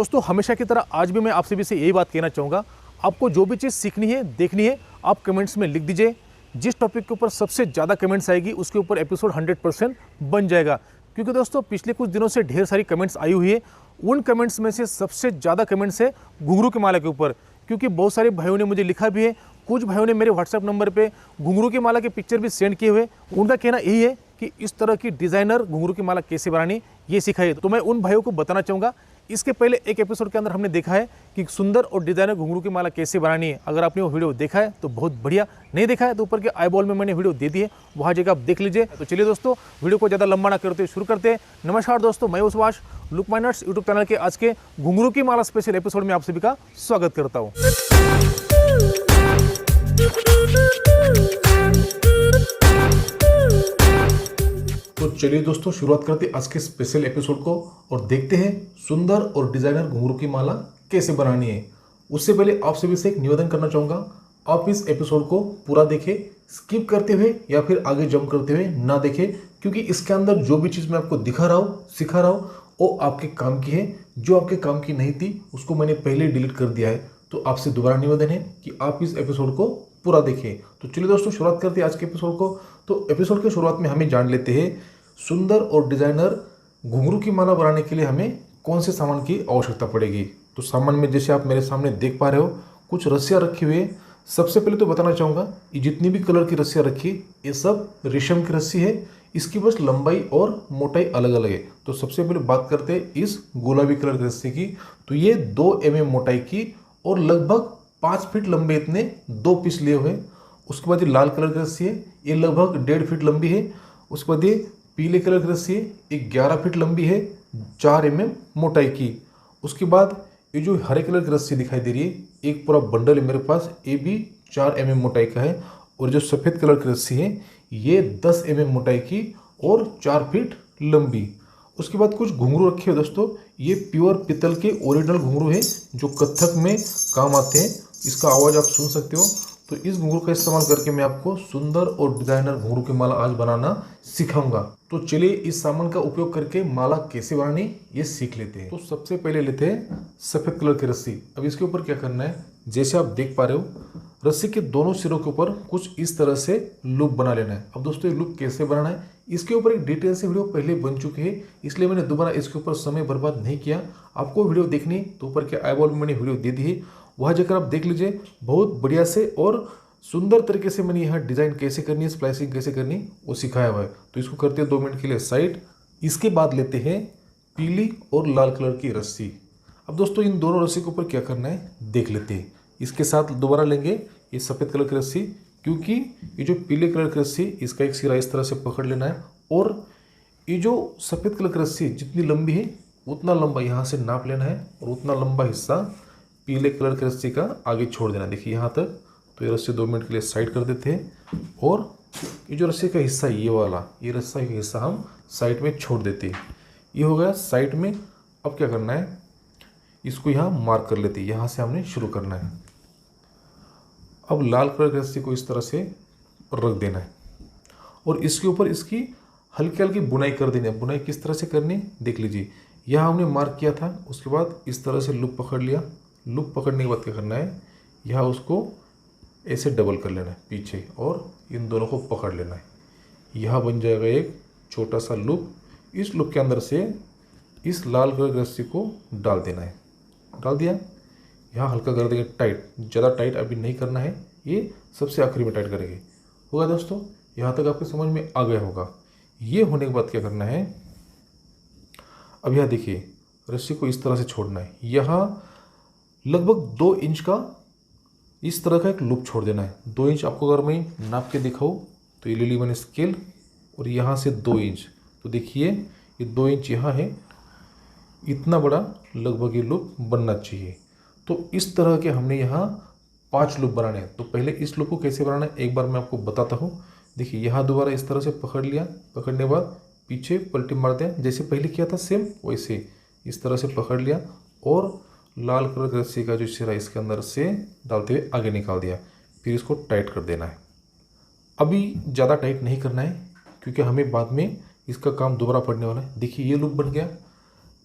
दोस्तों हमेशा की तरह आज भी मैं आप सभी से यही बात कहना चाहूँगा, आपको जो भी चीज़ सीखनी है, देखनी है, आप कमेंट्स में लिख दीजिए। जिस टॉपिक के ऊपर सबसे ज़्यादा कमेंट्स आएगी उसके ऊपर एपिसोड 100% बन जाएगा। क्योंकि दोस्तों पिछले कुछ दिनों से ढेर सारी कमेंट्स आई हुई है। उन कमेंट्स में से सबसे ज़्यादा कमेंट्स है घुंघरू की माला के ऊपर, क्योंकि बहुत सारे भाइयों ने मुझे लिखा भी है, कुछ भाइयों ने मेरे व्हाट्सएप नंबर पे घुंघरू की माला के पिक्चर भी सेंड किए हुए। उनका कहना यही है कि इस तरह की डिज़ाइनर घुंघरू की माला कैसे बनानी ये सिखाइए। तो मैं उन भाइयों को बताना चाहूँगा, इसके पहले एक एपिसोड के अंदर हमने देखा है कि सुंदर और डिज़ाइनर घुंघरू की माला कैसे बनानी है। अगर आपने वो वीडियो देखा है तो बहुत बढ़िया, नहीं देखा है तो ऊपर के आई बॉल में मैंने वीडियो दे दी है, वहाँ जगह आप देख लीजिए। तो चलिए दोस्तों, वीडियो को ज़्यादा लंबा ना करते हुए शुरू करते हैं। नमस्कार दोस्तों, मैं Subhash, look my nuts YouTube channel के आज के घुंघरू की माला स्पेशल एपिसोड में आप सभी का स्वागत करता हूँ। तो चलिए दोस्तों, शुरुआत करते हैं आज के स्पेशल एपिसोड को और देखते हैं सुंदर और डिजाइनर घुंघरू की माला कैसे बनानी है। उससे पहले आप सभी से एक निवेदन करना चाहूँगा, आप इस एपिसोड को पूरा देखें, स्किप करते हुए या फिर आगे जंप करते हुए ना देखें, क्योंकि इसके अंदर जो भी चीज़ मैं आपको दिखा रहा हूँ, सिखा रहा हूँ, वो आपके काम की है। जो आपके काम की नहीं थी उसको मैंने पहले डिलीट कर दिया है। तो आपसे दोबारा निवेदन है कि आप इस एपिसोड को पूरा देखें। तो चलिए दोस्तों, शुरुआत करते हैं आज के एपिसोड को। तो एपिसोड के शुरुआत में हमें जान लेते हैं सुंदर और डिजाइनर घुंघरू की माला बनाने के लिए हमें कौन से सामान की आवश्यकता पड़ेगी। तो सामान में जैसे आप मेरे सामने देख पा रहे हो, कुछ रस्सियाँ रखी हुई है। सबसे पहले तो बताना चाहूँगा, ये जितनी भी कलर की रस्सियाँ रखी ये सब रेशम की रस्सी है। इसकी बस लंबाई और मोटाई अलग अलग है। तो सबसे पहले बात करते हैं इस गुलाबी कलर की रस्सी की। तो ये 2 mm मोटाई की और लगभग 5 फीट लंबे इतने 2 पीस लिए हुए। उसके बाद ये लाल कलर की रस्सी है, ये लगभग 1.5 फीट लंबी है। उसके बाद ये पीले कलर की रस्सी है, ये 11 फीट लंबी है, 4 mm मोटाई की। उसके बाद ये जो हरे कलर की रस्सी दिखाई दे रही है, एक पूरा बंडल है मेरे पास, ये भी 4 mm मोटाई का है। और जो सफ़ेद कलर की रस्सी है ये 10 mm मोटाई की और 4 फीट लंबी। उसके बाद कुछ घुंघरू रखे हुए दोस्तों, ये प्योर पीतल के ओरिजिनल घुंघरू है जो कथक में काम आते हैं। इसका आवाज़ आप सुन सकते हो। तो इस घुंघरू का इस्तेमाल करके मैं आपको सुंदर और डिजाइनर घुंघरू की माला आज बनाना सिखाऊंगा। तो चलिए इस सामान का उपयोग करके माला कैसे बनानी ये सीख लेते हैं। तो सबसे पहले लेते हैं सफ़ेद कलर की रस्सी। अब इसके ऊपर क्या करना है, जैसे आप देख पा रहे हो, रस्सी के दोनों सिरों के ऊपर कुछ इस तरह से लूप बना लेना है। अब दोस्तों ये लूप कैसे बनाना है, इसके ऊपर एक डिटेल से वीडियो पहले बन चुकी है, इसलिए मैंने दोबारा इसके ऊपर समय बर्बाद नहीं किया। आपको वीडियो देखनी तो ऊपर के आई बॉल में मैंने वीडियो दे दी है, वहाँ जाकर आप देख लीजिए। बहुत बढ़िया से और सुंदर तरीके से मैंने यहाँ डिज़ाइन कैसे करनी है, स्प्लाइसिंग कैसे करनी वो सिखाया हुआ है। तो इसको करते हैं 2 मिनट के लिए साइड। इसके बाद लेते हैं पीली और लाल कलर की रस्सी। अब दोस्तों इन दोनों रस्सी के ऊपर क्या करना है देख लेते हैं। इसके साथ दोबारा लेंगे ये सफ़ेद कलर की रस्सी, क्योंकि ये जो पीले कलर की रस्सी इसका एक सिरा इस तरह से पकड़ लेना है, और ये जो सफ़ेद कलर की रस्सी जितनी लंबी है उतना लंबा यहाँ से नाप लेना है, और उतना लंबा हिस्सा पीले कलर की रस्सी का आगे छोड़ देना है। देखिए यहाँ तक। तो ये रस्सी 2 मिनट के लिए साइड कर देते हैं, और ये जो रस्सी का हिस्सा ये वाला, ये रस्सी का हिस्सा हम साइड में छोड़ देते हैं। ये हो गया साइड में। अब क्या करना है, इसको यहाँ मार्क कर लेते हैं, यहाँ से हमने शुरू करना है। अब लाल कलर की रस्सी को इस तरह से रख देना है, और इसके ऊपर इसकी हल्की हल्की बुनाई कर देनी है। बुनाई किस तरह से करनी है देख लीजिए। यहाँ हमने मार्क किया था, उसके बाद इस तरह से लूप पकड़ लिया। लूप पकड़ने के बाद क्या करना है, यहाँ उसको ऐसे डबल कर लेना है पीछे, और इन दोनों को पकड़ लेना है। यहाँ बन जाएगा एक छोटा सा लूप। इस लूप के अंदर से इस लाल कलर की रस्सी को डाल देना है। डाल दिया, यहाँ हल्का कर देंगे टाइट, ज़्यादा टाइट अभी नहीं करना है, ये सबसे आखिरी में टाइट करेंगे। होगा दोस्तों, यहाँ तक आपके समझ में आ गया होगा। ये होने के बाद क्या करना है, अब यहाँ देखिए रस्सी को इस तरह से छोड़ना है। यहाँ लगभग 2 इंच का इस तरह का एक लूप छोड़ देना है। 2 इंच आपको अगर मैं नाप के दिखाऊँ तो ये ले ली मैंने स्केल, और यहाँ से 2 इंच। तो देखिए ये 2 इंच यहाँ है, इतना बड़ा लगभग ये लूप बनना चाहिए। तो इस तरह के हमने यहाँ 5 लूप बनाने हैं। तो पहले इस लूप को कैसे बनाना है एक बार मैं आपको बताता हूँ। देखिए यहाँ दोबारा इस तरह से पकड़ लिया, पकड़ने के बाद पीछे पलटी मार दिया, जैसे पहले किया था सेम वैसे इस तरह से पकड़ लिया, और लाल कलर की रस्सी का जो सिरा इसके अंदर से डालते हुए आगे निकाल दिया। फिर इसको टाइट कर देना है। अभी ज़्यादा टाइट नहीं करना है, क्योंकि हमें बाद में इसका काम दोबारा पड़ने वाला है। देखिए ये लूप बन गया।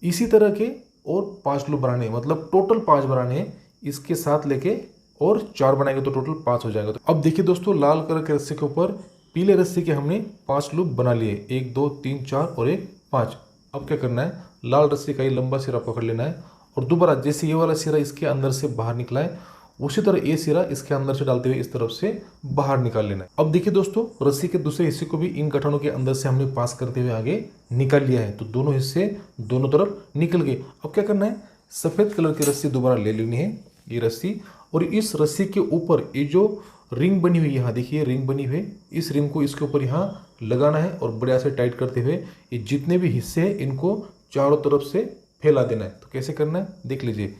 इसी तरह के और 5 लूप बनाने हैं, मतलब टोटल 5 बनाने हैं। इसके साथ लेके और 4 बनाएंगे तो टोटल 5 हो जाएगा। तो अब देखिए दोस्तों, लाल कलर के रस्सी के ऊपर पीले रस्सी के हमने 5 लूप बना लिए, 1 2 3 4 और एक 5। अब क्या करना है, लाल रस्सी का ये लंबा सिरा पकड़ लेना है और दोबारा जैसे ये वाला सिरा इसके अंदर से बाहर निकला है, उसी तरह ये सिरा इसके अंदर से डालते हुए इस तरफ से बाहर निकाल लेना है। अब देखिए दोस्तों, रस्सी के दूसरे हिस्से को भी इन गठनों के अंदर से हमने पास करते हुए आगे निकाल लिया है। तो दोनों हिस्से दोनों तरफ निकल गए। अब क्या करना है, सफ़ेद कलर की रस्सी दोबारा ले लेनी है, ये रस्सी, और इस रस्सी के ऊपर ये जो रिंग बनी हुई, यहाँ देखिए रिंग बनी हुई, इस रिंग को इसके ऊपर यहाँ लगाना है और बढ़िया से टाइट करते हुए ये जितने भी हिस्से हैं इनको चारों तरफ से फैला देना है। तो कैसे करना है देख लीजिए।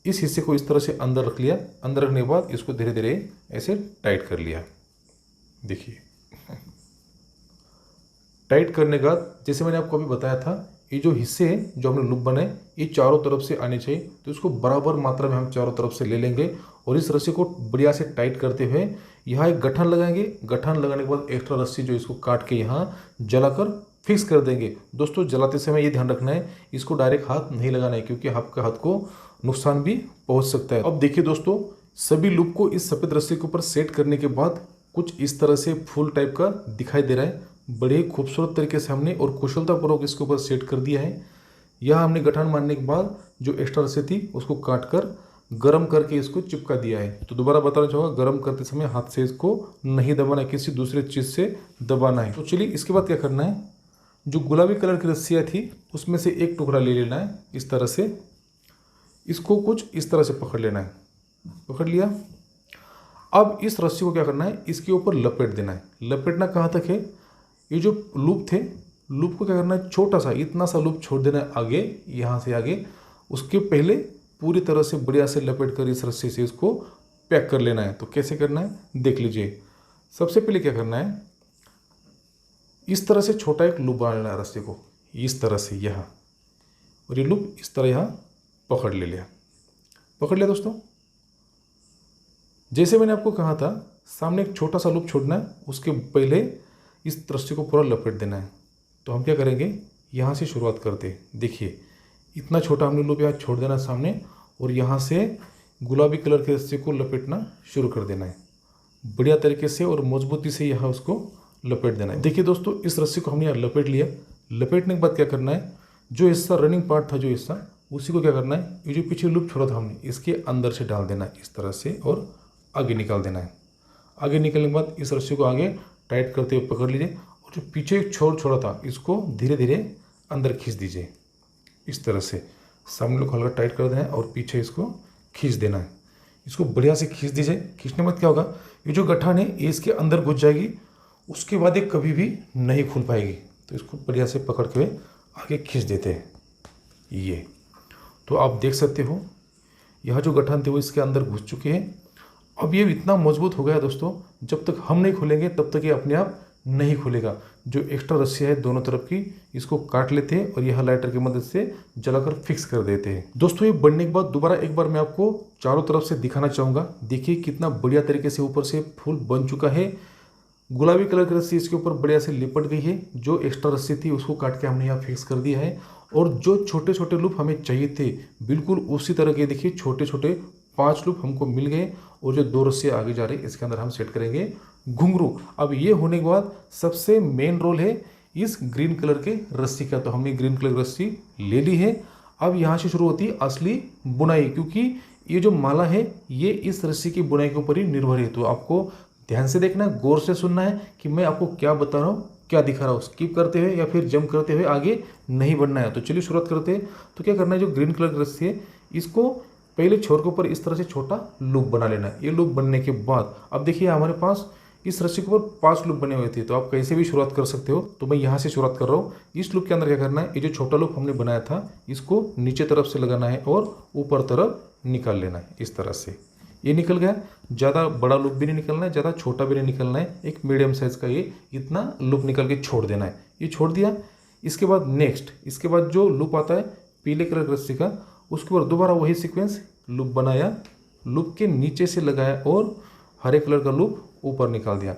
इस हिस्से को इस तरह से अंदर रख लिया, अंदर रखने के बाद इसको धीरे धीरे ऐसे टाइट कर लिया। देखिए टाइट करने के बाद जैसे मैंने आपको अभी बताया था, ये जो हिस्से हैं जो हमने लूप बनाए ये चारों तरफ से आने चाहिए। तो इसको बराबर मात्रा में हम चारों तरफ से ले लेंगे और इस रस्सी को बढ़िया से टाइट करते हुए यहाँ एक गठन लगाएंगे। गठन लगाने के बाद एक्स्ट्रा रस्सी जो इसको काट के यहाँ जलाकर फिक्स कर देंगे। दोस्तों जलाते समय ये ध्यान रखना है, इसको डायरेक्ट हाथ नहीं लगाना है क्योंकि आपके हाथ को नुकसान भी पहुंच सकता है। अब देखिए दोस्तों, सभी लूप को इस सफ़ेद रस्सी के ऊपर सेट करने के बाद कुछ इस तरह से फूल टाइप का दिखाई दे रहा है। बड़े खूबसूरत तरीके से हमने और कुशलतापूर्वक इसके ऊपर सेट कर दिया है। यह हमने गठान मारने के बाद जो एक्स्ट्रा रस्सी थी उसको काट कर गर्म करके इसको चिपका दिया है। तो दोबारा बताना चाहूँगा, गर्म करते समय हाथ से इसको नहीं दबाना है, किसी दूसरे चीज़ से दबाना है। तो चलिए इसके बाद क्या करना है, जो गुलाबी कलर की रस्सियाँ थी उसमें से एक टुकड़ा ले लेना है इस तरह से, इसको कुछ इस तरह से पकड़ लेना है। पकड़ लिया। अब इस रस्सी को क्या करना है, इसके ऊपर लपेट देना है। लपेटना कहाँ तक है, ये जो लूप थे, लूप को क्या करना है, छोटा सा इतना सा लूप छोड़ देना है आगे, यहाँ से आगे। उसके पहले पूरी तरह से बढ़िया से लपेट कर इस रस्सी से इसको पैक कर लेना है। तो कैसे करना है देख लीजिए। सबसे पहले क्या करना है, इस तरह से छोटा एक लूप बना लेना है रस्सी को, इस तरह से यहाँ, और ये लूप इस तरह यहाँ पकड़ ले लिया। पकड़ लिया दोस्तों। जैसे मैंने आपको कहा था, सामने एक छोटा सा लूप छोड़ना है, उसके पहले इस रस्सी को पूरा लपेट देना है। तो हम क्या करेंगे, यहाँ से शुरुआत करते हैं। देखिए इतना छोटा हमने लूप यहाँ छोड़ देना सामने, और यहाँ से गुलाबी कलर के रस्सी को लपेटना शुरू कर देना है बढ़िया तरीके से, और मजबूती से यहाँ उसको लपेट देना है। देखिए दोस्तों, इस रस्सी को हमने यहाँ लपेट लिया। लपेटने के बाद क्या करना है, जो हिस्सा रनिंग पार्ट था, जो हिस्सा, उसी को क्या करना है, ये जो पीछे लूप छोड़ा था हमने, इसके अंदर से डाल देना है इस तरह से और आगे निकाल देना है। आगे निकलने के बाद इस रस्सी को आगे टाइट करते हुए पकड़ लीजिए, और जो पीछे एक छोर छोड़ा था इसको धीरे धीरे अंदर खींच दीजिए इस तरह से। सामने को हल्का टाइट कर देना है और पीछे इसको खींच देना है। इसको बढ़िया से खींच दीजिए। खींचने के बाद क्या होगा, ये जो गठान है ये इसके अंदर घुस जाएगी, उसके बाद ये कभी भी नहीं खुल पाएगी। तो इसको बढ़िया से पकड़ के आगे खींच देते हैं ये। तो आप देख सकते हो यह जो गठान थे वो इसके अंदर घुस चुके हैं। अब ये इतना मजबूत हो गया दोस्तों, जब तक हम नहीं खोलेंगे तब तक ये अपने आप नहीं खुलेगा। जो एक्स्ट्रा रस्सियाँ है दोनों तरफ की, इसको काट लेते हैं और यह लाइटर की मदद से जलाकर फिक्स कर देते हैं। दोस्तों ये बनने के बाद दोबारा एक बार मैं आपको चारों तरफ से दिखाना चाहूँगा। देखिए कितना बढ़िया तरीके से ऊपर से फूल बन चुका है। गुलाबी कलर की रस्सी इसके ऊपर बढ़िया से लिपट गई है। जो एक्स्ट्रा रस्सी थी उसको काट के हमने यहाँ फिक्स कर दिया है, और जो छोटे छोटे लूप हमें चाहिए थे बिल्कुल उसी तरह के देखिए छोटे छोटे 5 लूप हमको मिल गए। और जो 2 रस्सी आगे जा रही है इसके अंदर हम सेट करेंगे घुंघरू। अब ये होने के बाद सबसे मेन रोल है इस ग्रीन कलर के रस्सी का। तो हमने ग्रीन कलर की रस्सी ले ली है। अब यहाँ से शुरू होती है असली बुनाई, क्योंकि ये जो माला है ये इस रस्सी की बुनाई के ऊपर ही निर्भर है। तो आपको ध्यान से देखना है, गौर से सुनना है कि मैं आपको क्या बता रहा हूँ, क्या दिखा रहा हूँ। स्किप करते हुए या फिर जंप करते हुए आगे नहीं बढ़ना है। तो चलिए शुरुआत करते हैं। तो क्या करना है, जो ग्रीन कलर की रस्सी है इसको पहले छोर के ऊपर इस तरह से छोटा लूप बना लेना है। ये लूप बनने के बाद अब देखिए हमारे पास इस रस्सी के ऊपर 5 लूप बने हुए थे। तो आप कैसे भी शुरुआत कर सकते हो। तो मैं यहाँ से शुरुआत कर रहा हूँ। इस लूप के अंदर क्या करना है, ये जो छोटा लूप हमने बनाया था इसको नीचे तरफ से लगाना है और ऊपर तरफ निकाल लेना है इस तरह से। ये निकल गया। ज़्यादा बड़ा लूप भी नहीं निकलना है, ज़्यादा छोटा भी नहीं निकलना है, एक मीडियम साइज़ का ये इतना लूप निकल के छोड़ देना है। ये छोड़ दिया। इसके बाद नेक्स्ट, इसके बाद जो लूप आता है पीले कलर की रस्सी का, उसके ऊपर दोबारा वही सीक्वेंस, लूप बनाया, लूप के नीचे से लगाया और हरे कलर का लूप ऊपर निकाल दिया।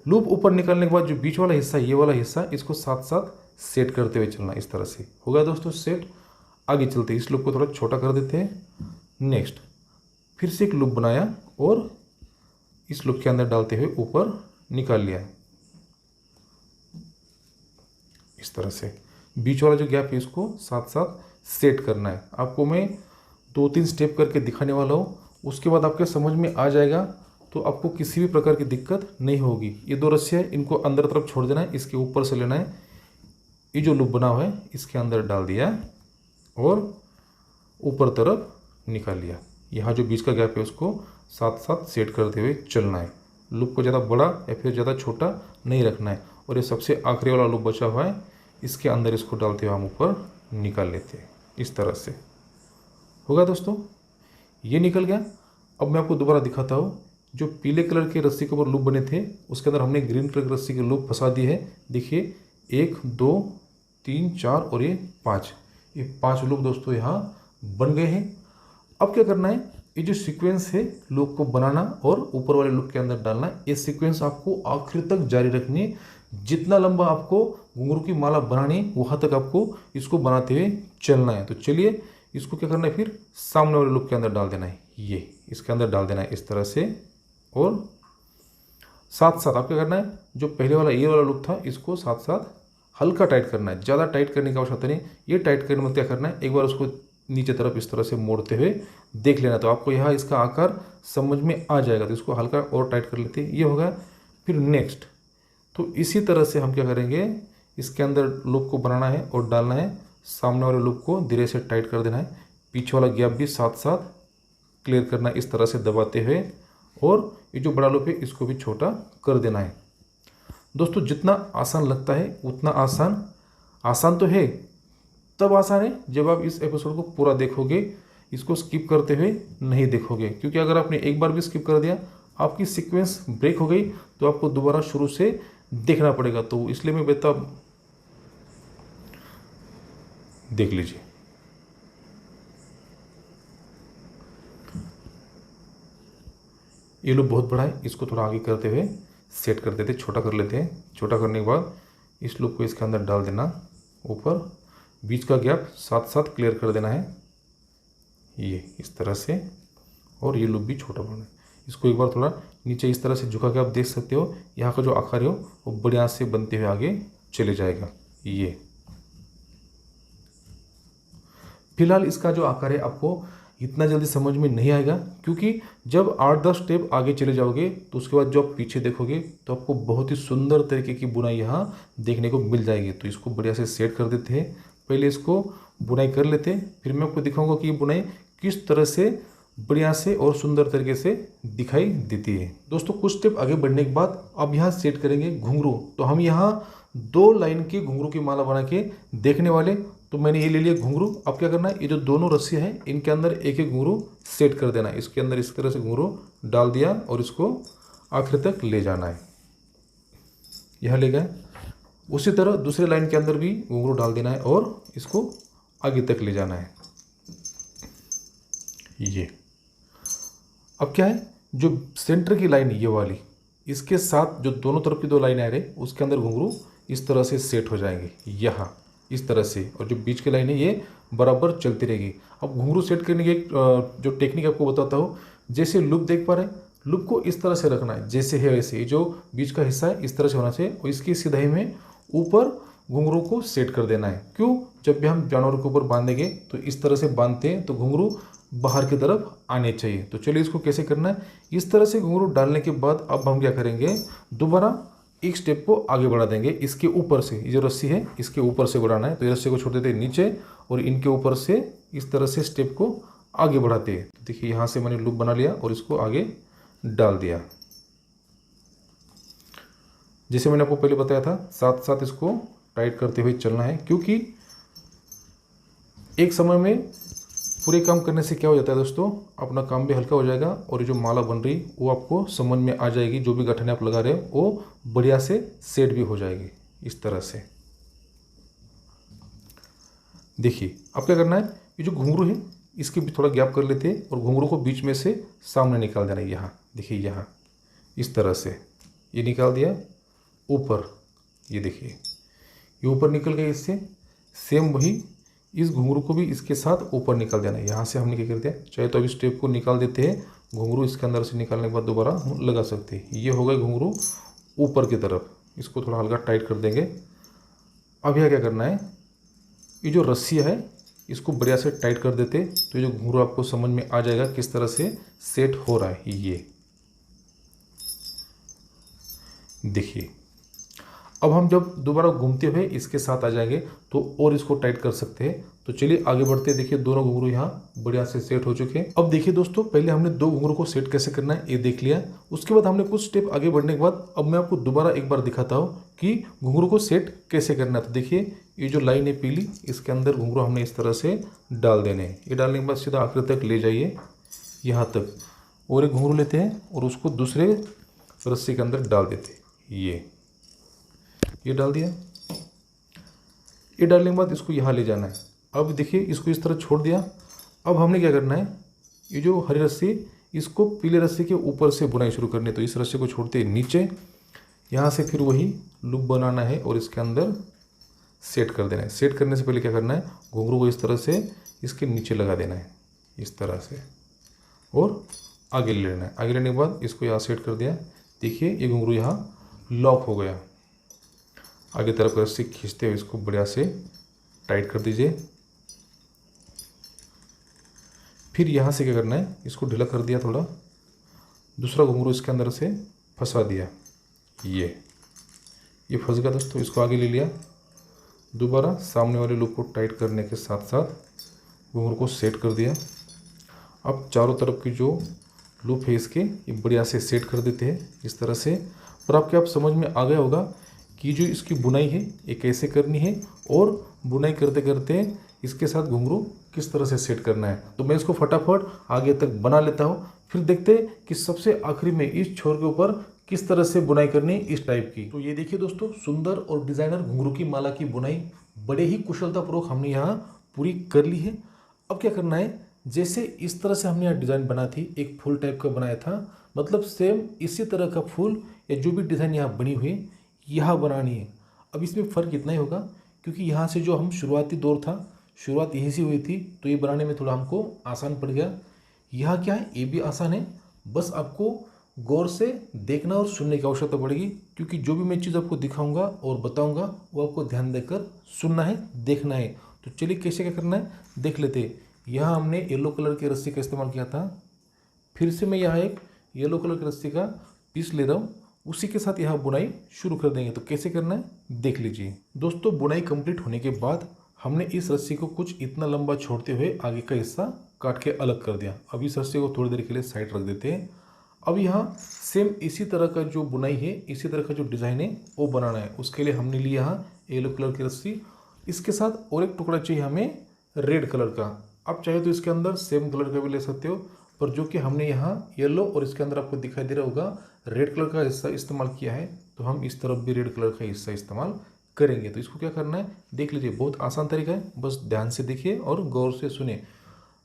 लूप ऊपर निकालने के बाद जो बीच वाला हिस्सा, ये वाला हिस्सा, इसको साथ साथ सेट करते हुए चलना इस तरह से। हो गया दोस्तों सेट। आगे चलते हैं, इस लूप को थोड़ा छोटा कर देते हैं। नेक्स्ट फिर से एक लूप बनाया और इस लूप के अंदर डालते हुए ऊपर निकाल लिया। इस तरह से बीच वाला जो गैप है इसको साथ साथ सेट करना है। आपको मैं 2-3 स्टेप करके दिखाने वाला हूँ, उसके बाद आपके समझ में आ जाएगा, तो आपको किसी भी प्रकार की दिक्कत नहीं होगी। ये 2 रस्सियाँ है, इनको अंदर तरफ छोड़ देना है, इसके ऊपर से लेना है, ये जो लूप बना हुआ है इसके अंदर डाल दिया और ऊपर तरफ निकाल लिया। यहाँ जो बीच का गैप है उसको साथ साथ सेट करते हुए चलना है। लूप को ज़्यादा बड़ा या फिर ज़्यादा छोटा नहीं रखना है। और ये सबसे आखिरी वाला लूप बचा हुआ है, इसके अंदर इसको डालते हुए हम ऊपर निकाल लेते हैं। इस तरह से होगा दोस्तों, ये निकल गया। अब मैं आपको दोबारा दिखाता हूँ। जो पीले कलर के रस्सी के ऊपर लूप बने थे उसके अंदर हमने ग्रीन कलर की रस्सी के लूप फंसा दी है। देखिए 1 2 3 4 और ये 5, ये 5 लूप दोस्तों यहाँ बन गए हैं। अब क्या करना है, ये जो सीक्वेंस है लूप को बनाना और ऊपर वाले लूप के अंदर डालना, ये सीक्वेंस आपको आखिर तक जारी रखनी है। जितना लंबा आपको घुंघरू की माला बनानी है वहाँ तक आपको इसको बनाते हुए चलना है। तो चलिए इसको क्या करना है, फिर सामने वाले लूप के अंदर डाल देना है, ये इसके अंदर डाल देना है इस तरह से। और साथ साथ आप क्या करना है, जो पहले वाला ये वाला लूप था इसको साथ साथ हल्का टाइट करना है, ज़्यादा टाइट करने की आवश्यकता नहीं। ये टाइट करने में क्या करना है, एक बार उसको नीचे तरफ इस तरह से मोड़ते हुए देख लेना, तो आपको यहाँ इसका आकार समझ में आ जाएगा। तो इसको हल्का और टाइट कर लेते हैं, ये होगा। फिर नेक्स्ट तो इसी तरह से हम क्या करेंगे, इसके अंदर लूप को बनाना है और डालना है, सामने वाले लूप को धीरे से टाइट कर देना है, पीछे वाला गैप भी साथ साथ क्लियर करना है इस तरह से दबाते हुए, और ये जो बड़ा लूप है इसको भी छोटा कर देना है। दोस्तों जितना आसान लगता है उतना आसान तो है, तब आसान है जब आप इस एपिसोड को पूरा देखोगे, इसको स्किप करते हुए नहीं देखोगे। क्योंकि अगर आपने एक बार भी स्किप कर दिया, आपकी सीक्वेंस ब्रेक हो गई, तो आपको दोबारा शुरू से देखना पड़ेगा। तो इसलिए मैं बेहतर देख लीजिए। ये लूप बहुत बड़ा है, इसको थोड़ा आगे करते हुए सेट कर देते, छोटा कर लेते हैं। छोटा करने के बाद इस लूप को इसके अंदर डाल देना, ऊपर बीच का गैप साथ साथ क्लियर कर देना है, ये इस तरह से। और ये लूप भी छोटा बनाना है। इसको एक बार थोड़ा नीचे इस तरह से झुका के आप देख सकते हो, यहाँ का जो आकार है वो बढ़िया से बनते हुए आगे चले जाएगा। ये फिलहाल इसका जो आकार है आपको इतना जल्दी समझ में नहीं आएगा, क्योंकि जब 8-10 स्टेप आगे चले जाओगे तो उसके बाद जो आप पीछे देखोगे तो आपको बहुत ही सुंदर तरीके की बुनाई यहाँ देखने को मिल जाएगी। तो इसको बढ़िया से सेट कर देते हैं, पहले इसको बुनाई कर लेते हैं, फिर मैं आपको दिखाऊंगा कि ये बुनाई किस तरह से बढ़िया से और सुंदर तरीके से दिखाई देती है। दोस्तों कुछ स्टेप आगे बढ़ने के बाद अब यहाँ सेट करेंगे घुंघरू। तो हम यहाँ 2 लाइन की घुंघरू की माला बना के देखने वाले। तो मैंने ये ले लिया घुंघरू। अब क्या करना है, ये जो दोनों रस्सियाँ हैं इनके अंदर एक एक घुंघरू सेट कर देना है। इसके अंदर इस तरह से घुंघरू डाल दिया और इसको आखिर तक ले जाना है, यहाँ ले गए। उसी तरह दूसरे लाइन के अंदर भी घुंघरू डाल देना है और इसको आगे तक ले जाना है। ये अब क्या है, जो सेंटर की लाइन ये वाली, इसके साथ जो दोनों तरफ की 2 लाइन आ रही उसके अंदर घुंघरू इस तरह से सेट हो जाएंगे यहाँ इस तरह से, और जो बीच की लाइन है ये बराबर चलती रहेगी। अब घुंघरू सेट करने की एक जो टेक्निक आपको बताता हूँ। जैसे लूप देख पा रहे हैं, लूप को इस तरह से रखना है जैसे है वैसे, जो बीच का हिस्सा है इस तरह से होना चाहिए, और इसकी सिधाई में ऊपर घुंघरू को सेट कर देना है। क्यों, जब भी हम जानवर के ऊपर बांधेंगे तो इस तरह से बांधते हैं तो घुंघरू बाहर की तरफ आने चाहिए। तो चलिए इसको कैसे करना है। इस तरह से घुंघरू डालने के बाद अब हम क्या करेंगे, दोबारा एक स्टेप को आगे बढ़ा देंगे। इसके ऊपर से, ये जो रस्सी है इसके ऊपर से बढ़ाना है, तो ये रस्सी को छोड़ देते हैं नीचे और इनके ऊपर से इस तरह से स्टेप को आगे बढ़ाते हैं। तो देखिए यहाँ से मैंने लूप बना लिया और इसको आगे डाल दिया। जैसे मैंने आपको पहले बताया था, साथ साथ इसको टाइट करते हुए चलना है, क्योंकि एक समय में पूरे काम करने से क्या हो जाता है दोस्तों, अपना काम भी हल्का हो जाएगा और ये जो माला बन रही वो आपको समझ में आ जाएगी। जो भी गठने आप लगा रहे हो वो बढ़िया से सेट भी हो जाएगी इस तरह से। देखिए अब क्या करना है, ये जो घुंघरू है इसके भी थोड़ा गैप कर लेते हैं और घुंघरू को बीच में से सामने निकाल देना है। यहाँ देखिए, यहाँ इस तरह से ये निकाल दिया ऊपर, ये देखिए ये ऊपर निकल गया। इससे सेम वही इस घुंघरू को भी इसके साथ ऊपर निकाल देना है। यहाँ से हमने क्या कर दिया, चाहे तो अब इस टेप को निकाल देते हैं, घुंघरू इसके अंदर से निकालने के बाद दोबारा हम लगा सकते हैं। ये हो गया घुंघरू ऊपर की तरफ, इसको थोड़ा हल्का टाइट कर देंगे। अब यह क्या करना है, ये जो रस्सी है इसको बढ़िया से टाइट कर देते, तो ये जो घुंघरू आपको समझ में आ जाएगा किस तरह से सेट हो रहा है। ये देखिए, अब हम जब दोबारा घूमते हुए इसके साथ आ जाएंगे तो और इसको टाइट कर सकते हैं। तो चलिए आगे बढ़ते हैं। देखिए दोनों घुंघरू यहाँ बढ़िया से सेट हो चुके हैं। अब देखिए दोस्तों, पहले हमने दो घुंघरू को सेट कैसे करना है ये देख लिया। उसके बाद हमने कुछ स्टेप आगे बढ़ने के बाद अब मैं आपको दोबारा एक बार दिखाता हूँ कि घुंघरू को सेट कैसे करना है। तो देखिए ये जो लाइन है पीली, इसके अंदर घुंघरू हमने इस तरह से डाल देने हैं। ये डालने के बाद सीधा आखिर तक ले जाइए यहाँ तक, और एक घुंघरू लेते हैं और उसको दूसरे रस्सी के अंदर डाल देते हैं। ये डाल दिया। ये डालने के बाद इसको यहाँ ले जाना है। अब देखिए इसको इस तरह छोड़ दिया। अब हमने क्या करना है, ये जो हरी रस्सी इसको पीले रस्सी के ऊपर से बुनाई शुरू करनी है। तो इस रस्सी को छोड़ते नीचे, यहाँ से फिर वही लूप बनाना है और इसके अंदर सेट कर देना है। सेट करने से पहले क्या करना है, घुंघरू को इस तरह से इसके नीचे लगा देना है, इस तरह से, और आगे ले लेना है। आगे लेने के बाद इसको यहाँ सेट कर दिया। देखिए ये घुंघरू यहाँ लॉक हो गया। आगे तरफ रस्सी खींचते हुए इसको बढ़िया से टाइट कर दीजिए। फिर यहाँ से क्या करना है, इसको ढीला कर दिया थोड़ा, दूसरा घुंघरू इसके अंदर से फंसा दिया। ये फंस गया दोस्तों, इसको आगे ले लिया। दोबारा सामने वाले लूप को टाइट करने के साथ साथ घुंघरू को सेट कर दिया। अब चारों तरफ की जो लूप है इसके, ये बढ़िया से सेट कर देते हैं इस तरह से। और आपके आप समझ में आ गया होगा कि जो इसकी बुनाई है ये कैसे करनी है, और बुनाई करते करते इसके साथ घुंघरू किस तरह से सेट करना है। तो मैं इसको फटाफट आगे तक बना लेता हूँ, फिर देखते हैं कि सबसे आखिरी में इस छोर के ऊपर किस तरह से बुनाई करनी है इस टाइप की। तो ये देखिए दोस्तों, सुंदर और डिजाइनर घुंघरू की माला की बुनाई बड़े ही कुशलतापूर्वक हमने यहाँ पूरी कर ली है। अब क्या करना है, जैसे इस तरह से हमने यहाँ डिज़ाइन बना थी, एक फूल टाइप का बनाया था, मतलब सेम इसी तरह का फूल या जो भी डिज़ाइन यहाँ बनी हुई यहाँ बनानी है। अब इसमें फ़र्क इतना ही होगा क्योंकि यहाँ से जो हम शुरुआती दौर था, शुरुआत यहीं से हुई थी, तो ये बनाने में थोड़ा हमको आसान पड़ गया। यहाँ क्या है, ये भी आसान है, बस आपको गौर से देखना और सुनने की आवश्यकता पड़ेगी, क्योंकि जो भी मैं चीज़ आपको दिखाऊंगा और बताऊंगा वो आपको ध्यान देकर सुनना है, देखना है। तो चलिए कैसे क्या करना है देख लेते हैं। यहाँ हमने येलो कलर की रस्सी का इस्तेमाल किया था, फिर से मैं यहाँ एक येलो कलर की रस्सी का पीस ले रहा हूँ, उसी के साथ यहाँ बुनाई शुरू कर देंगे। तो कैसे करना है देख लीजिए दोस्तों। बुनाई कंप्लीट होने के बाद हमने इस रस्सी को कुछ इतना लंबा छोड़ते हुए आगे का हिस्सा काट के अलग कर दिया। अब इस रस्सी को थोड़ी देर के लिए साइड रख देते हैं। अब यहाँ सेम इसी तरह का जो बुनाई है, इसी तरह का जो डिज़ाइन है वो बनाना है। उसके लिए हमने लिया यहाँ येलो कलर की रस्सी, इसके साथ और एक टुकड़ा चाहिए हमें रेड कलर का। आप चाहे तो इसके अंदर सेम कलर का भी ले सकते हो, पर जो कि हमने यहाँ येलो और इसके अंदर आपको दिखाई दे रहा होगा रेड कलर का हिस्सा इस्तेमाल किया है, तो हम इस तरफ भी रेड कलर का हिस्सा इस्तेमाल करेंगे। तो इसको क्या करना है देख लीजिए, बहुत आसान तरीका है, बस ध्यान से देखिए और गौर से सुने।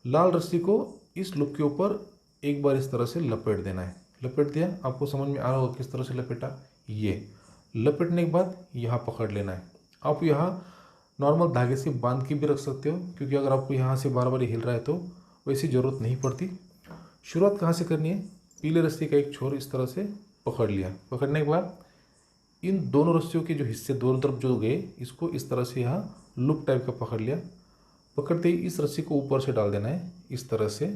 लाल रस्सी को इस लूप के ऊपर एक बार इस तरह से लपेट देना है। लपेट दिया, आपको समझ में आ रहा होगा किस तरह से लपेटा। ये लपेटने के बाद यहाँ पकड़ लेना है। आप यहाँ नॉर्मल धागे से बांध के भी रख सकते हो, क्योंकि अगर आपको यहाँ से बार बार हिल रहा है तो वैसी ज़रूरत नहीं पड़ती। शुरुआत कहाँ से करनी है, पीले रस्सी का एक छोर इस तरह से पकड़ लिया। पकड़ने के बाद इन दोनों रस्सियों के जो हिस्से दोनों तरफ जो गए, इसको इस तरह से यहाँ लूप टाइप का पकड़ लिया। पकड़ते ही इस रस्सी को ऊपर से डाल देना है, इस तरह से।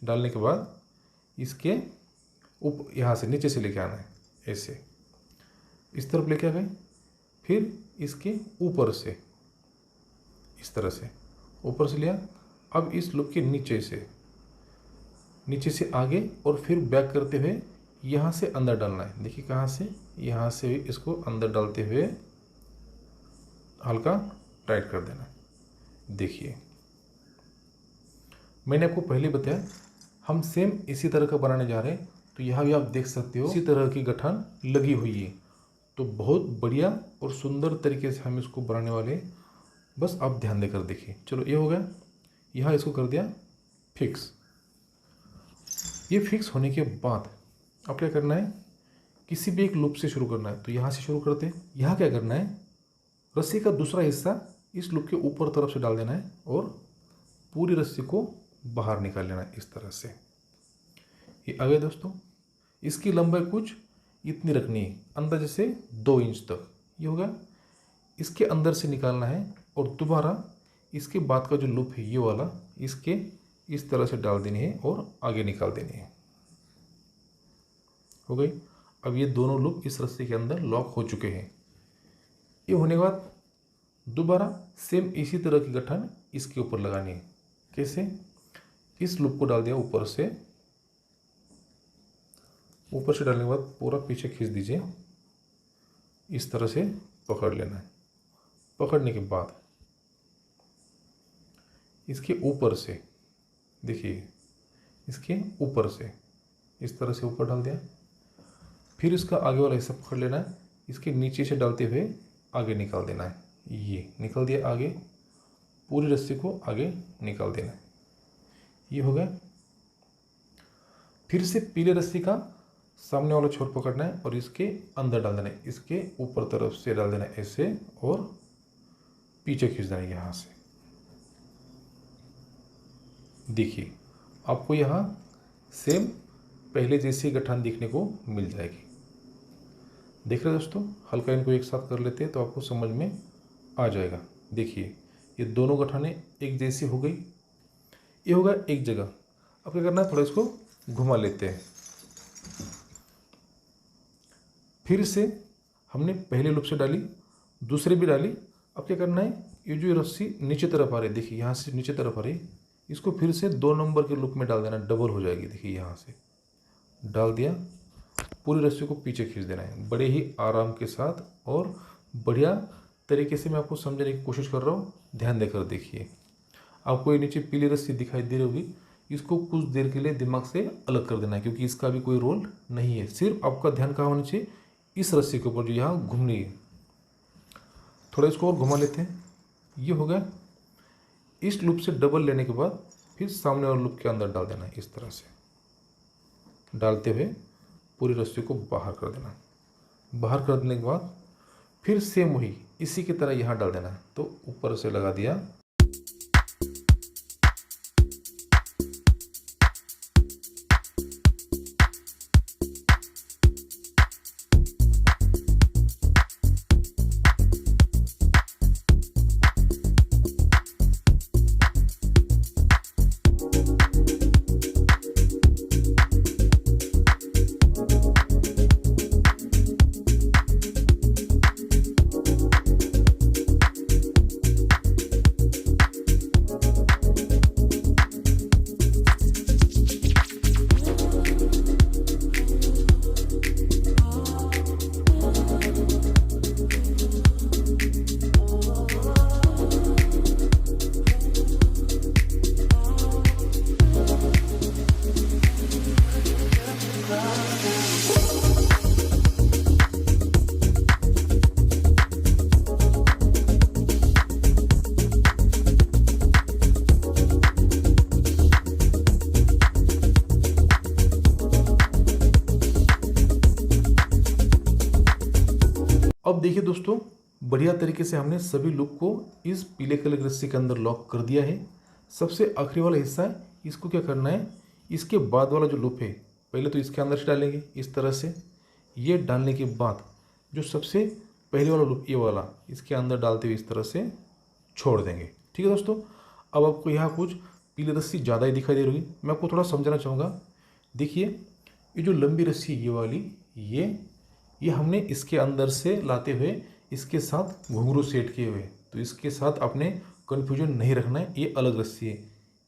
डालने के बाद इसके यहाँ से नीचे से लेके आना है, ऐसे इस तरफ लेके आ गए। फिर इसके ऊपर से इस तरह से ऊपर से लिया। अब इस लूप के नीचे से आगे और फिर बैक करते हुए यहाँ से अंदर डालना है। देखिए कहाँ से, यहाँ से इसको अंदर डालते हुए हल्का टाइट कर देना है। देखिए मैंने आपको पहले बताया हम सेम इसी तरह का बनाने जा रहे हैं, तो यहाँ भी आप देख सकते हो इसी तरह की गठान लगी हुई है। तो बहुत बढ़िया और सुंदर तरीके से हम इसको बनाने वाले हैं, बस आप ध्यान देकर देखिए। चलो ये हो गया, यहाँ इसको कर दिया फिक्स। ये फिक्स होने के बाद अब क्या करना है, किसी भी एक लूप से शुरू करना है। तो यहाँ से शुरू करते हैं। यहाँ क्या करना है, रस्सी का दूसरा हिस्सा इस लूप के ऊपर तरफ से डाल देना है और पूरी रस्सी को बाहर निकाल लेना है इस तरह से। ये आ गया दोस्तों। इसकी लंबाई कुछ इतनी रखनी है, अंदाजे से 2 इंच तक। ये होगा, इसके अंदर से निकालना है और दोबारा इसके बाद का जो लूप है ये वाला, इसके इस तरह से डाल देनी है और आगे निकाल देनी है। हो गई। अब ये दोनों लूप इस रस्सी के अंदर लॉक हो चुके हैं। ये होने के बाद दोबारा सेम इसी तरह की गठन इसके ऊपर लगानी है। कैसे? इस लूप को डाल दिया ऊपर से डालने के बाद पूरा पीछे खींच दीजिए, इस तरह से पकड़ लेना है। पकड़ने के बाद इसके ऊपर से देखिए, इसके ऊपर से इस तरह से ऊपर डाल दिया। फिर इसका आगे वाला हिस्सा पकड़ लेना है, इसके नीचे से डालते हुए आगे निकाल देना है। ये निकल दिया आगे, पूरी रस्सी को आगे निकाल देना है। ये हो गया। फिर से पीले रस्सी का सामने वाला छोर पकड़ना है और इसके अंदर डाल देना है, इसके ऊपर तरफ से डाल देना है ऐसे और पीछे खींच देना है यहाँ से। देखिए आपको यहाँ सेम पहले जैसी गठान देखने को मिल जाएगी। देख रहे हैं दोस्तों, हल्का इनको एक साथ कर लेते हैं तो आपको समझ में आ जाएगा। देखिए ये दोनों गठाने एक जैसी हो गई। ये होगा एक जगह। अब क्या करना है, थोड़ा इसको घुमा लेते हैं। फिर से हमने पहले लूप से डाली, दूसरे भी डाली। अब क्या करना है, ये जो रस्सी नीचे तरफ आ रही है, देखिए यहाँ से नीचे तरफ आ रही है, इसको फिर से 2 नंबर के लूप में डाल देना, डबल हो जाएगी। देखिए यहाँ से डाल दिया, पूरी रस्सी को पीछे खींच देना है बड़े ही आराम के साथ और बढ़िया तरीके से। मैं आपको समझाने की कोशिश कर रहा हूँ, ध्यान देकर देखिए। आपको ये नीचे पीली रस्सी दिखाई दे रही होगी, इसको कुछ देर के लिए दिमाग से अलग कर देना है क्योंकि इसका भी कोई रोल नहीं है। सिर्फ आपका ध्यान कहाँ होना चाहिए, इस रस्सी के ऊपर जो यहाँ घूमनी है। थोड़ा इसको और घुमा लेते हैं। ये हो गया। इस लूप से डबल लेने के बाद फिर सामने वाले लूप के अंदर डाल देना है, इस तरह से डालते हुए पूरी रस्सी को बाहर कर देना। बाहर कर देने के बाद फिर सेम वही इसी की तरह यहाँ डाल देना है, तो ऊपर से लगा दिया। अब देखिए दोस्तों, बढ़िया तरीके से हमने सभी लूप को इस पीले कलर की रस्सी के अंदर लॉक कर दिया है। सबसे आखिरी वाला हिस्सा है, इसको क्या करना है, इसके बाद वाला जो लूप है पहले तो इसके अंदर से डालेंगे इस तरह से। ये डालने के बाद जो सबसे पहले वाला लूप ये वाला इसके अंदर डालते हुए इस तरह से छोड़ देंगे। ठीक है दोस्तों। अब आपको यहाँ कुछ पीली रस्सी ज़्यादा ही दिखाई दे रही होगी, मैं आपको थोड़ा समझाना चाहूँगा। देखिए ये जो लंबी रस्सी ये वाली, ये हमने इसके अंदर से लाते हुए इसके साथ घुंघरू सेट किए हुए, तो इसके साथ अपने कन्फ्यूजन नहीं रखना है। ये अलग रस्सी है।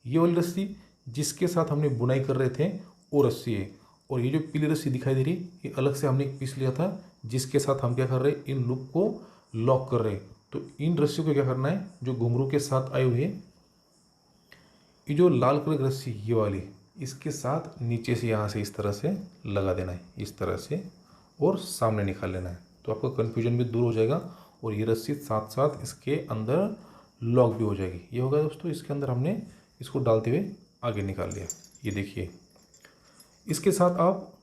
ये वाली रस्सी जिसके साथ हमने बुनाई कर रहे थे वो रस्सी है, और ये जो पीली रस्सी दिखाई दे रही ये अलग से हमने एक पीस लिया था जिसके साथ हम क्या कर रहे हैं, इन लूप को लॉक कर रहे हैं। तो इन रस्सी को क्या करना है, जो घुंघरू के साथ आए हुए, ये जो लाल कलर की रस्सी ये वाली, इसके साथ नीचे से यहाँ से इस तरह से लगा देना है, इस तरह से, और सामने निकाल लेना है। तो आपका कन्फ्यूजन भी दूर हो जाएगा और ये रस्सी साथ साथ इसके अंदर लॉक भी हो जाएगी। ये होगा दोस्तों, इसके अंदर हमने इसको डालते हुए आगे निकाल लिया। ये देखिए, इसके साथ आप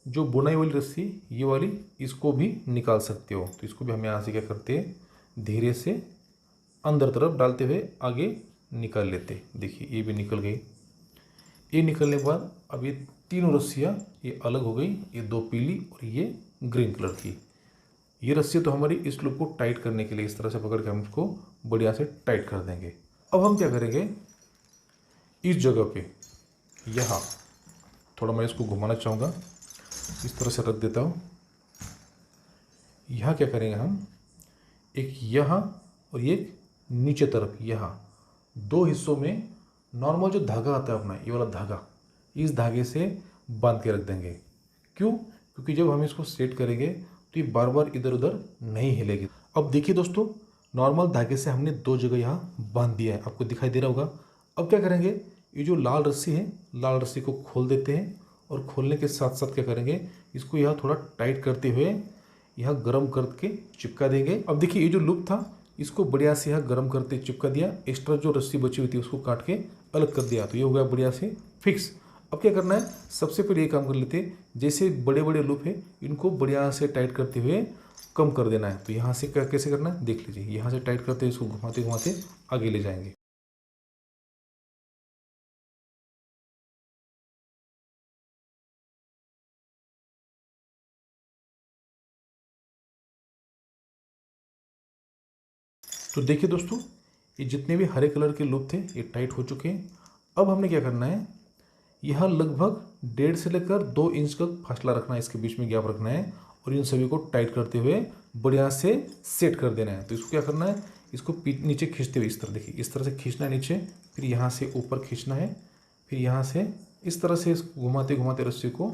जो बुनाई वाली रस्सी ये वाली, इसको भी निकाल सकते हो। तो इसको भी हम यहाँ से क्या करते हैं, धीरे से अंदर तरफ डालते हुए आगे निकाल लेते। देखिए ये भी निकल गई। ये निकलने के बाद अब ये तीनों रस्सियाँ ये अलग हो गई, ये दो पीली और ये ग्रीन कलर की। ये रस्सी तो हमारी इस लूप को टाइट करने के लिए इस तरह से पकड़ के हम इसको बढ़िया से टाइट कर देंगे। अब हम क्या करेंगे, इस जगह पे यहाँ थोड़ा मैं इसको घुमाना चाहूँगा, इस तरह से रख देता हूँ। यहाँ क्या करेंगे हम, एक यहाँ और एक नीचे तरफ, यहाँ दो हिस्सों में नॉर्मल जो धागा आता है अपना, ये वाला धागा, इस धागे से बांध के रख देंगे। क्यों? क्योंकि जब हम इसको सेट करेंगे तो ये बार बार इधर उधर नहीं हिलेगी। अब देखिए दोस्तों, नॉर्मल धागे से हमने दो जगह यहाँ बांध दिया है, आपको दिखाई दे रहा होगा। अब क्या करेंगे, ये जो लाल रस्सी है, लाल रस्सी को खोल देते हैं और खोलने के साथ साथ क्या करेंगे, इसको यहाँ थोड़ा टाइट करते हुए यहाँ गर्म करके चिपका देंगे। अब देखिए ये जो लूप था इसको बढ़िया से यहाँ गर्म करते चिपका दिया, एक्स्ट्रा जो रस्सी बची हुई थी उसको काट के अलग कर दिया, तो ये हो गया बढ़िया से फिक्स। अब क्या करना है, सबसे पहले ये काम कर लेते हैं, जैसे बड़े बड़े लूप है इनको बढ़िया से टाइट करते हुए कम कर देना है। तो यहाँ से कैसे करना है देख लीजिए, यहाँ से टाइट करते इसको घुमाते घुमाते आगे ले जाएंगे। तो देखिए दोस्तों, ये जितने भी हरे कलर के लूप थे ये टाइट हो चुके हैं। अब हमने क्या करना है, यहाँ लगभग 1.5 से लेकर 2 इंच का फासला रखना है, इसके बीच में गैप रखना है और इन सभी को टाइट करते हुए बढ़िया से सेट कर देना है। तो इसको क्या करना है, इसको नीचे खींचते हुए इस तरह, देखिए इस तरह से खींचना है नीचे, फिर यहाँ से ऊपर खींचना है, फिर यहाँ से इस तरह से घुमाते घुमाते रस्सी को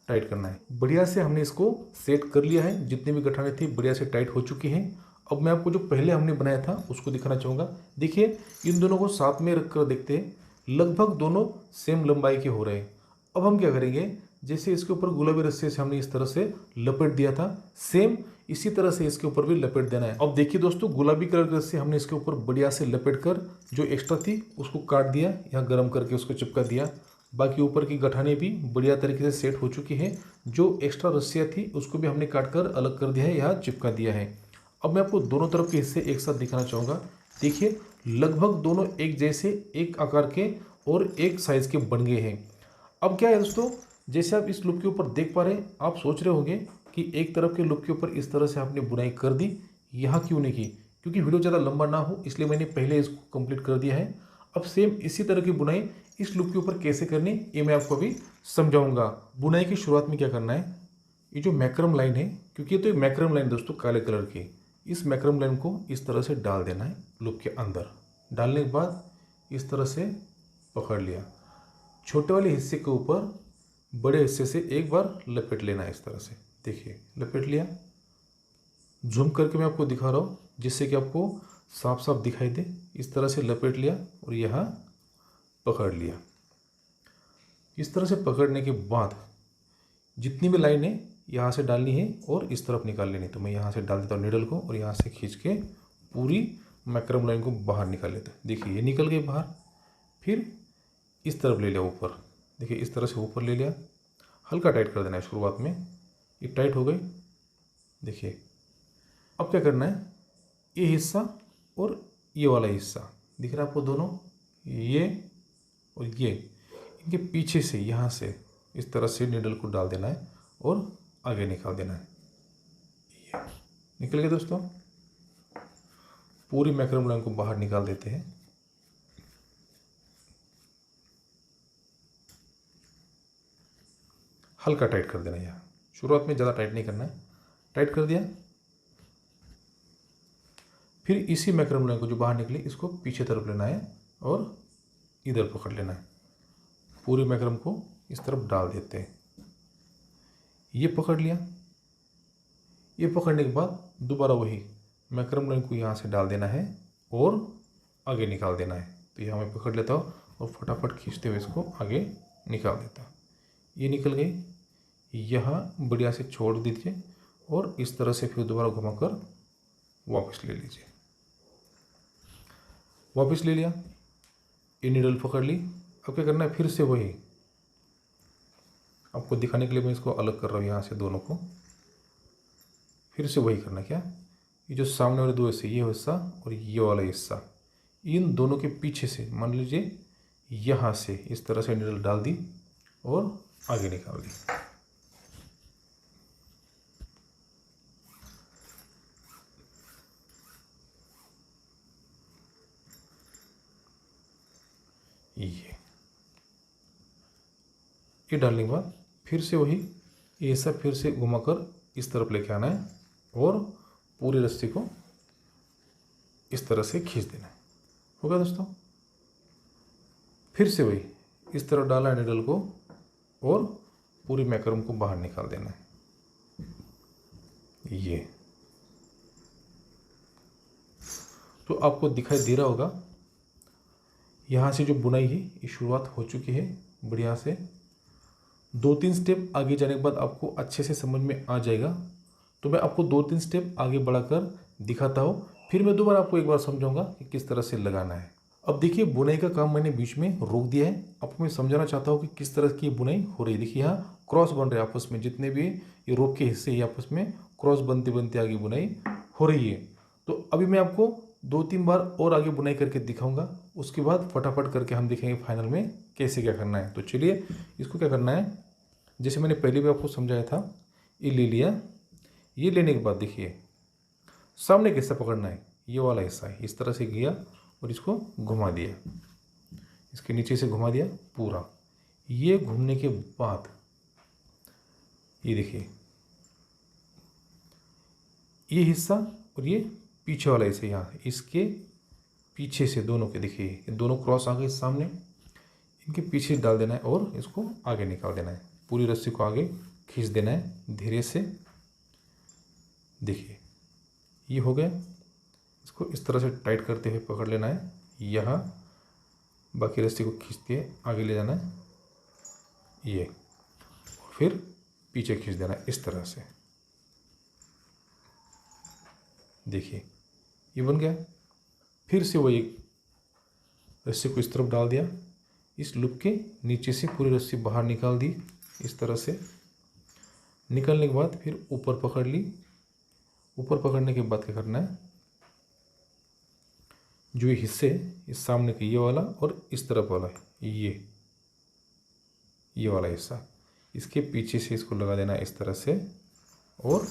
टाइट करना है। बढ़िया से हमने इसको सेट कर लिया है, जितनी भी गठाने थी बढ़िया से टाइट हो चुकी हैं। अब मैं आपको जो पहले हमने बनाया था उसको दिखाना चाहूँगा। देखिए इन दोनों को साथ में रख कर देखते हैं, लगभग दोनों सेम लंबाई के हो रहे हैं। अब हम क्या करेंगे, जैसे इसके ऊपर गुलाबी रस्से से हमने इस तरह से लपेट दिया था, सेम इसी तरह से इसके ऊपर भी लपेट देना है। अब देखिए दोस्तों, गुलाबी कलर की रस्सी हमने इसके ऊपर बढ़िया से लपेट कर जो एक्स्ट्रा थी उसको काट दिया, यहाँ गर्म करके उसको चिपका दिया। बाकी ऊपर की गठाने भी बढ़िया तरीके से सेट हो चुकी है। जो एक्स्ट्रा रस्सियाँ थी उसको भी हमने काट कर अलग कर दिया है, यहाँ चिपका दिया है। अब मैं आपको दोनों तरफ के हिस्से एक साथ दिखाना चाहूँगा। देखिए लगभग दोनों एक जैसे, एक आकार के और एक साइज़ के बन गए हैं। अब क्या है दोस्तों, जैसे आप इस लूप के ऊपर देख पा रहे हैं, आप सोच रहे होंगे कि एक तरफ के लूप के ऊपर इस तरह से आपने बुनाई कर दी, यहाँ क्यों नहीं की? क्योंकि वीडियो ज़्यादा लंबा ना हो इसलिए मैंने पहले इसको कंप्लीट कर दिया है। अब सेम इसी तरह की बुनाई इस लूप के ऊपर कैसे करनी ये मैं आपको अभी समझाऊंगा। बुनाई की शुरुआत में क्या करना है, ये जो मैक्रम लाइन है, क्योंकि ये तो एक मैक्रम लाइन दोस्तों काले कलर की, इस मैक्रम लाइन को इस तरह से डाल देना है लूप के अंदर। डालने के बाद इस तरह से पकड़ लिया, छोटे वाले हिस्से के ऊपर बड़े हिस्से से एक बार लपेट लेना है इस तरह से। देखिए लपेट लिया, झूम करके मैं आपको दिखा रहा हूँ जिससे कि आपको साफ साफ दिखाई दे। इस तरह से लपेट लिया और यहाँ पकड़ लिया। इस तरह से पकड़ने के बाद जितनी भी लाइनें यहाँ से डालनी है और इस तरफ निकाल लेनी, तो मैं यहाँ से डाल देता हूँ नीडल को और यहाँ से खींच के पूरी मैक्रम लाइन को बाहर निकाल लेता है। देखिए ये निकल गई बाहर। फिर इस तरफ ले लिया ऊपर, देखिए इस तरह से ऊपर ले लिया, हल्का टाइट कर देना है शुरुआत में, ये टाइट हो गई। देखिए अब क्या करना है, ये हिस्सा और ये वाला हिस्सा दिख रहा है आपको दोनों, ये और ये, इनके पीछे से यहाँ से इस तरह से नीडल को डाल देना है और आगे निकाल देना है। ये निकल गया दोस्तों। पूरी मैक्रम लाइन को बाहर निकाल देते हैं। हल्का टाइट कर देना है, यहाँ शुरुआत में ज़्यादा टाइट नहीं करना है। टाइट कर दिया, फिर इसी मैक्रम लाइन को जो बाहर निकली इसको पीछे तरफ लेना है और इधर पकड़ लेना है। पूरी मैक्रम को इस तरफ डाल देते हैं। ये पकड़ लिया, ये पकड़ने के बाद दोबारा वही मैक्रम लाइन को यहाँ से डाल देना है और आगे निकाल देना है। तो यहाँ मैं पकड़ लेता हूँ और फटाफट खींचते हुए इसको आगे निकाल देता हूँ। ये निकल गई, यहाँ बढ़िया से छोड़ दीजिए और इस तरह से फिर दोबारा घुमाकर वापस ले लीजिए। वापस ले लिया, ये नीडल पकड़ ली। अब क्या करना है, फिर से वही, आपको दिखाने के लिए मैं इसको अलग कर रहा हूँ यहाँ से दोनों को। फिर से वही करना, क्या ये जो सामने वाले दो हिस्से, ये हिस्सा और ये वाला हिस्सा, इन दोनों के पीछे से मान लीजिए यहाँ से इस तरह से नीडल डाल दी और आगे निकाल दी। ये डालने के बाद फिर से वही ये सब फिर से घुमाकर इस तरफ लेके आना है और पूरी रस्सी को इस तरह से खींच देना है। हो गया दोस्तों। फिर से वही इस तरह डाला है निडल को और पूरी मैक्रम को बाहर निकाल देना है। ये तो आपको दिखाई दे रहा होगा, यहाँ से जो बुनाई है ये शुरुआत हो चुकी है बढ़िया से। 2-3 स्टेप आगे जाने के बाद आपको अच्छे से समझ में आ जाएगा। तो मैं आपको 2-3 स्टेप आगे बढ़ाकर दिखाता हूँ, फिर मैं दोबारा आपको एक बार समझाऊंगा कि किस तरह से लगाना है। अब देखिए बुनाई का काम मैंने बीच में रोक दिया है। आपको मैं समझाना चाहता हूँ कि किस तरह की बुनाई हो रही है। देखिए यहाँ क्रॉस बन रहे हैं आपस में, जितने भी ये रोप के हिस्से ये आपस में क्रॉस बनते बनते आगे बुनाई हो रही है। तो अभी मैं आपको 2-3 बार और आगे बुनाई करके दिखाऊंगा, उसके बाद फटाफट करके हम देखेंगे फाइनल में कैसे क्या करना है। तो चलिए इसको क्या करना है, जैसे मैंने पहले भी आपको समझाया था, ये ले लिया। ये लेने के बाद देखिए सामने कैसा पकड़ना है, ये वाला हिस्सा है, इस तरह से गया और इसको घुमा दिया, इसके नीचे से घुमा दिया पूरा। ये घूमने के बाद ये देखिए ये हिस्सा और ये पीछे वाला हिस्सा, यहाँ इसके पीछे से दोनों के देखिए ये दोनों क्रॉस आ गए सामने, इनके पीछे डाल देना है और इसको आगे निकाल देना है। पूरी रस्सी को आगे खींच देना है धीरे से। देखिए ये हो गया। इसको इस तरह से टाइट करते हुए पकड़ लेना है, यहाँ बाकी रस्सी को खींचते हुए आगे ले जाना है, ये फिर पीछे खींच देना है इस तरह से। देखिए ये बन गया। फिर से वही रस्सी को इस तरफ डाल दिया, इस लूप के नीचे से पूरी रस्सी बाहर निकाल दी इस तरह से। निकालने के बाद फिर ऊपर पकड़ ली। ऊपर पकड़ने के बाद क्या करना है, जो ये हिस्से इस सामने का ये वाला और इस तरफ वाला ये वाला हिस्सा, इसके पीछे से इसको लगा देना है इस तरह से और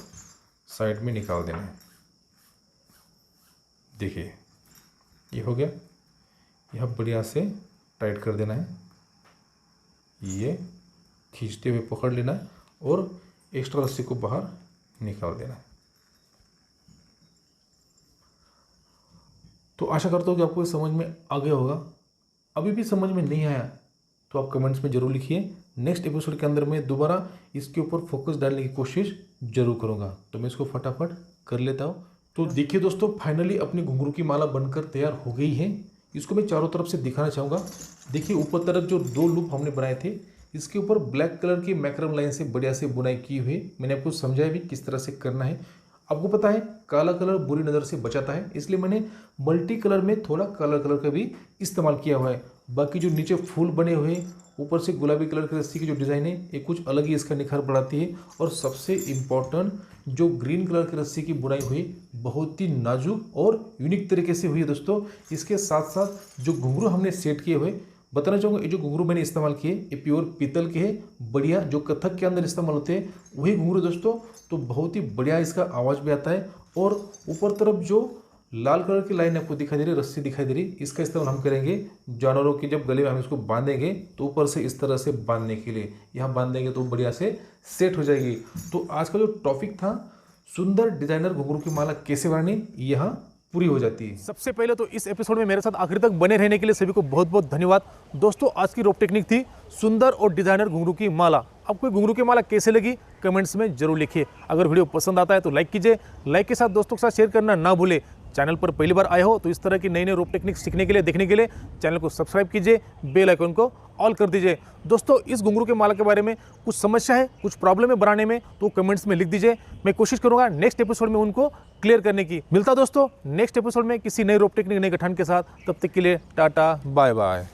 साइड में निकाल देना है। देखिए ये हो गया। यह बढ़िया से टाइट कर देना है, ये खींचते हुए पकड़ लेना है और एक्स्ट्रा रस्सी को बाहर निकाल देना है। तो आशा करता हूँ कि आपको समझ में आ गया होगा। अभी भी समझ में नहीं आया तो आप कमेंट्स में ज़रूर लिखिए। नेक्स्ट एपिसोड के अंदर मैं दोबारा इसके ऊपर फोकस डालने की कोशिश ज़रूर करूँगा। तो मैं इसको फटाफट कर लेता हूँ। तो देखिए दोस्तों, फाइनली अपनी घुंघरू की माला बनकर तैयार हो गई है। इसको मैं चारों तरफ से दिखाना चाहूँगा। देखिए ऊपर तरफ जो 2 लूप हमने बनाए थे, इसके ऊपर ब्लैक कलर की मैक्रम लाइन से बढ़िया से बुनाई की हुई। मैंने आपको समझाया भी किस तरह से करना है। आपको पता है काला कलर बुरी नज़र से बचाता है, इसलिए मैंने मल्टी कलर में थोड़ा काला कलर का भी इस्तेमाल किया हुआ है। बाकी जो नीचे फूल बने हुए, ऊपर से गुलाबी कलर की रस्सी की जो डिज़ाइन है, ये कुछ अलग ही इसका निखार बढ़ाती है। और सबसे इम्पॉर्टेंट जो ग्रीन कलर की रस्सी की बुनाई हुई, बहुत ही नाजुक और यूनिक तरीके से हुई है दोस्तों। इसके साथ साथ जो घुंघरू हमने सेट किए हुए, बताना चाहूँगा ये जो घुंघरू मैंने इस्तेमाल किए ये प्योर पीतल के हैं, बढ़िया जो कथक के अंदर इस्तेमाल होते हैं वही घुंघरू दोस्तों। तो बहुत ही बढ़िया इसका आवाज़ भी आता है। और ऊपर तरफ जो लाल कलर की लाइन आपको दिखाई दे रही है, रस्सी दिखाई दे रही, इसका इस्तेमाल हम करेंगे जानवरों के जब गले में हम इसको बांधेंगे तो ऊपर से इस तरह से बांधने के लिए, यहाँ बांधेंगे तो बढ़िया से सेट हो जाएगी। तो आज का जो टॉपिक था सुंदर डिजाइनर घुंघरू की माला कैसे बनानी, यहाँ पूरी हो जाती है। सबसे पहले तो इस एपिसोड में मेरे साथ आखिर तक बने रहने के लिए सभी को बहुत बहुत धन्यवाद। दोस्तों आज की रोप टेक्निक थी सुंदर और डिजाइनर घुंघरू की माला। आपको घुंघरू की माला कैसे लगी कमेंट्स में जरूर लिखिए। अगर वीडियो पसंद आता है तो लाइक कीजिए, लाइक के साथ दोस्तों के साथ शेयर करना ना भूले। चैनल पर पहली बार आए हो तो इस तरह की नई नई रोप टेक्निक सीखने के लिए, देखने के लिए चैनल को सब्सक्राइब कीजिए, बेल आइकन को ऑल कर दीजिए। दोस्तों इस घुंघरू के माला के बारे में कुछ समस्या है, कुछ प्रॉब्लम है बनाने में, तो कमेंट्स में लिख दीजिए। मैं कोशिश करूंगा नेक्स्ट एपिसोड में उनको क्लियर करने की। मिलता दोस्तों नेक्स्ट एपिसोड में किसी नई रोप टेक्निक, नए गठान के साथ। तब तक के लिए टाटा बाय बाय।